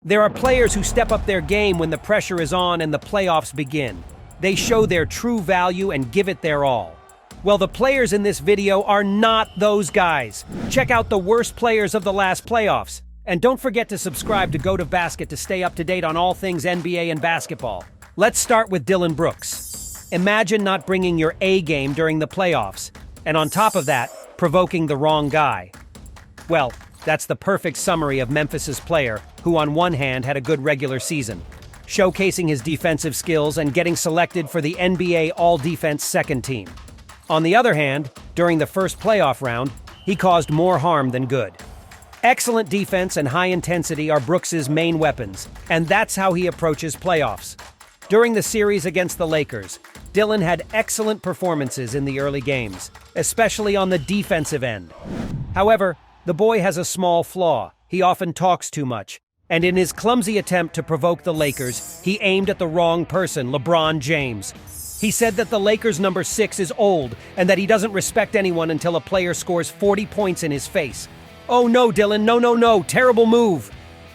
There are players who step up their game when the pressure is on and the playoffs begin. They show their true value and give it their all. Well, the players in this video are not those guys. Check out the worst players of the last playoffs. And don't forget to subscribe to Go to Basket to stay up to date on all things NBA and basketball. Let's start with Dillon Brooks. Imagine not bringing your A game during the playoffs, and on top of that, provoking the wrong guy. Well, that's the perfect summary of Memphis's player, who on one hand had a good regular season, showcasing his defensive skills and getting selected for the NBA All-Defense second team. On the other hand, during the first playoff round, he caused more harm than good. Excellent defense and high intensity are Brooks's main weapons, and that's how he approaches playoffs. During the series against the Lakers, Dillon had excellent performances in the early games, especially on the defensive end. However, the boy has a small flaw. He often talks too much, and in his clumsy attempt to provoke the Lakers, he aimed at the wrong person, LeBron James. He said that the Lakers' number 6 is old and that he doesn't respect anyone until a player scores 40 points in his face. Oh no, Dillon, no, terrible move.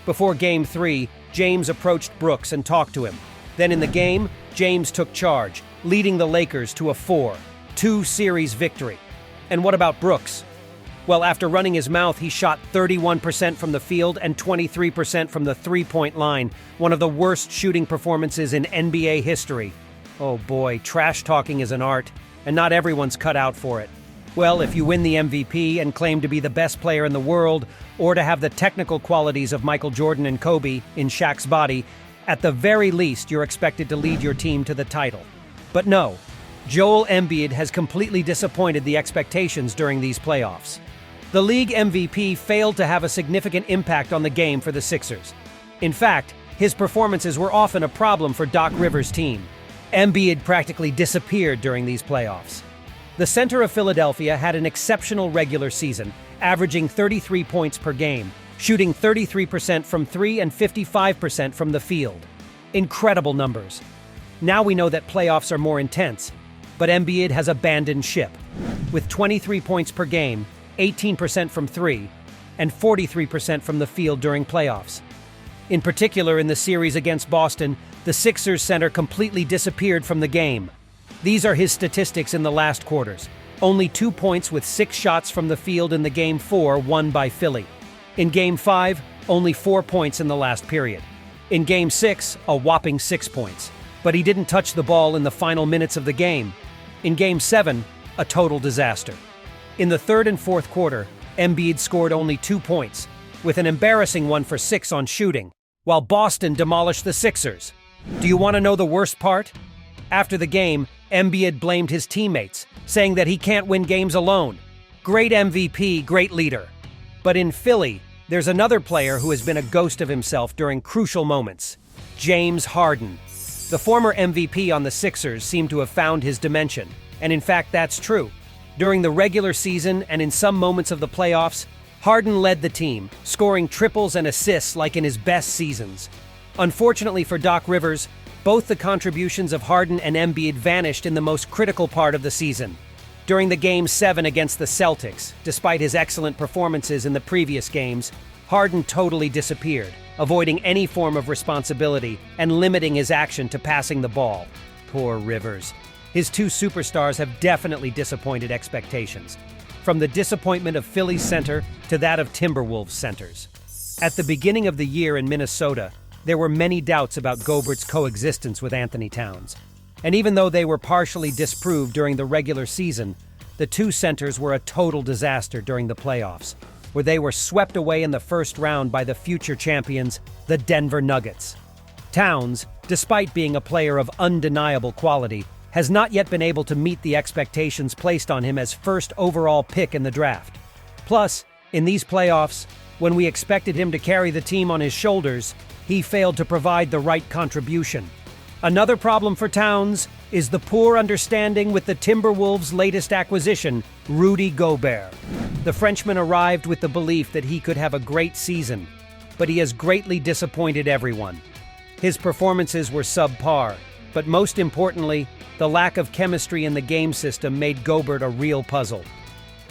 Before Game 3, James approached Brooks and talked to him. Then in the game, James took charge, leading the Lakers to a 4-2 series victory. And what about Brooks? Well, after running his mouth, he shot 31% from the field and 23% from the three-point line, one of the worst shooting performances in NBA history. Oh boy, trash talking is an art, and not everyone's cut out for it. Well, if you win the MVP and claim to be the best player in the world, or to have the technical qualities of Michael Jordan and Kobe in Shaq's body, at the very least you're expected to lead your team to the title. But no, Joel Embiid has completely disappointed the expectations during these playoffs. The league MVP failed to have a significant impact on the game for the Sixers. In fact, his performances were often a problem for Doc Rivers' team. Embiid practically disappeared during these playoffs. The center of Philadelphia had an exceptional regular season, averaging 33 points per game, shooting 33% from three and 55% from the field. Incredible numbers. Now we know that playoffs are more intense, but Embiid has abandoned ship. With 23 points per game, 18% from three, and 43% from the field during playoffs. In particular, in the series against Boston, the Sixers center completely disappeared from the game. These are his statistics in the last quarters. Only 2 points with 6 shots from the field in the Game 4 won by Philly. In Game 5, only 4 points in the last period. In Game 6, a whopping 6 points. But he didn't touch the ball in the final minutes of the game. In Game 7, a total disaster. In the third and fourth quarter, Embiid scored only 2 points, with an embarrassing one for 6 on shooting, while Boston demolished the Sixers. Do you want to know the worst part? After the game, Embiid blamed his teammates, saying that he can't win games alone. Great MVP, great leader. But in Philly, there's another player who has been a ghost of himself during crucial moments. James Harden. The former MVP on the Sixers seemed to have found his dimension, and in fact that's true. During the regular season and in some moments of the playoffs, Harden led the team, scoring triples and assists like in his best seasons. Unfortunately for Doc Rivers, both the contributions of Harden and Embiid vanished in the most critical part of the season. During the Game 7 against the Celtics, despite his excellent performances in the previous games, Harden totally disappeared, avoiding any form of responsibility and limiting his action to passing the ball. Poor Rivers. His two superstars have definitely disappointed expectations, from the disappointment of Philly's center to that of Timberwolves centers. At the beginning of the year in Minnesota, there were many doubts about Gobert's coexistence with Anthony Towns. And even though they were partially disproved during the regular season, the two centers were a total disaster during the playoffs, where they were swept away in the first round by the future champions, the Denver Nuggets. Towns, despite being a player of undeniable quality, has not yet been able to meet the expectations placed on him as first overall pick in the draft. Plus, in these playoffs, when we expected him to carry the team on his shoulders, he failed to provide the right contribution. Another problem for Towns is the poor understanding with the Timberwolves' latest acquisition, Rudy Gobert. The Frenchman arrived with the belief that he could have a great season, but he has greatly disappointed everyone. His performances were subpar, but most importantly, the lack of chemistry in the game system made Gobert a real puzzle.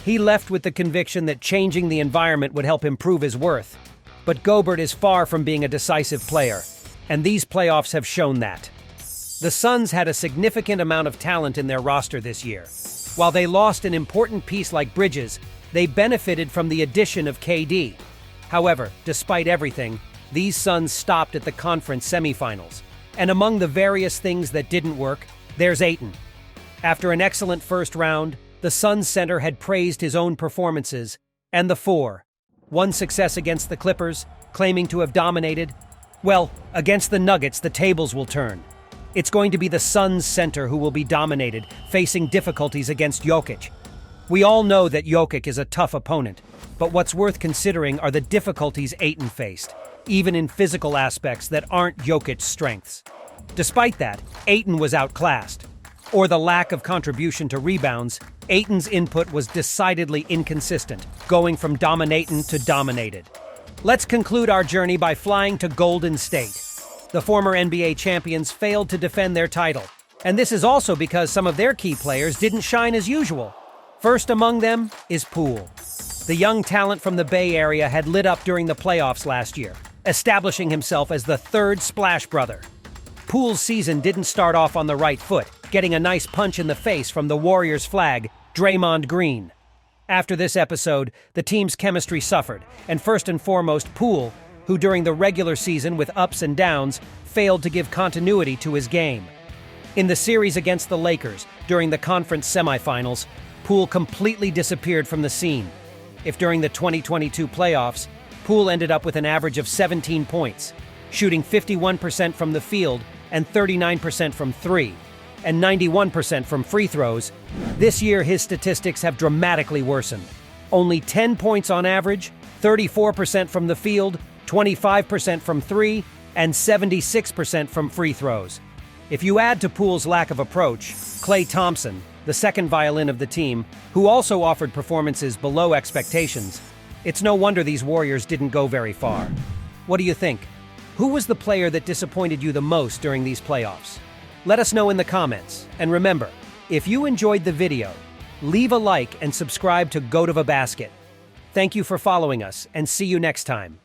He left with the conviction that changing the environment would help improve his worth. But Gobert is far from being a decisive player, and these playoffs have shown that. The Suns had a significant amount of talent in their roster this year. While they lost an important piece like Bridges, they benefited from the addition of KD. However, despite everything, these Suns stopped at the conference semifinals. And among the various things that didn't work, there's Ayton. After an excellent first round, the Suns center had praised his own performances, and the four. One success against the Clippers, claiming to have dominated. Well, against the Nuggets, the tables will turn. It's going to be the Suns center who will be dominated, facing difficulties against Jokic. We all know that Jokic is a tough opponent, but what's worth considering are the difficulties Ayton faced, even in physical aspects that aren't Jokic's strengths. Despite that, Ayton was outclassed. Or the lack of contribution to rebounds, Ayton's input was decidedly inconsistent, going from dominatin' to dominated. Let's conclude our journey by flying to Golden State. The former NBA champions failed to defend their title, and this is also because some of their key players didn't shine as usual. First among them is Poole. The young talent from the Bay Area had lit up during the playoffs last year, establishing himself as the third Splash Brother. Poole's season didn't start off on the right foot, getting a nice punch in the face from the Warriors' flag, Draymond Green. After this episode, the team's chemistry suffered, and first and foremost Poole, who during the regular season with ups and downs, failed to give continuity to his game. In the series against the Lakers, during the conference semifinals, Poole completely disappeared from the scene. If during the 2022 playoffs, Poole ended up with an average of 17 points, shooting 51% from the field and 39% from three, and 91% from free throws, this year his statistics have dramatically worsened. Only 10 points on average, 34% from the field, 25% from three, and 76% from free throws. If you add to Poole's lack of approach, Klay Thompson, the second violin of the team, who also offered performances below expectations, it's no wonder these Warriors didn't go very far. What do you think? Who was the player that disappointed you the most during these playoffs? Let us know in the comments. And remember, if you enjoyed the video, leave a like and subscribe to Goat of a Basket. Thank you for following us, and see you next time.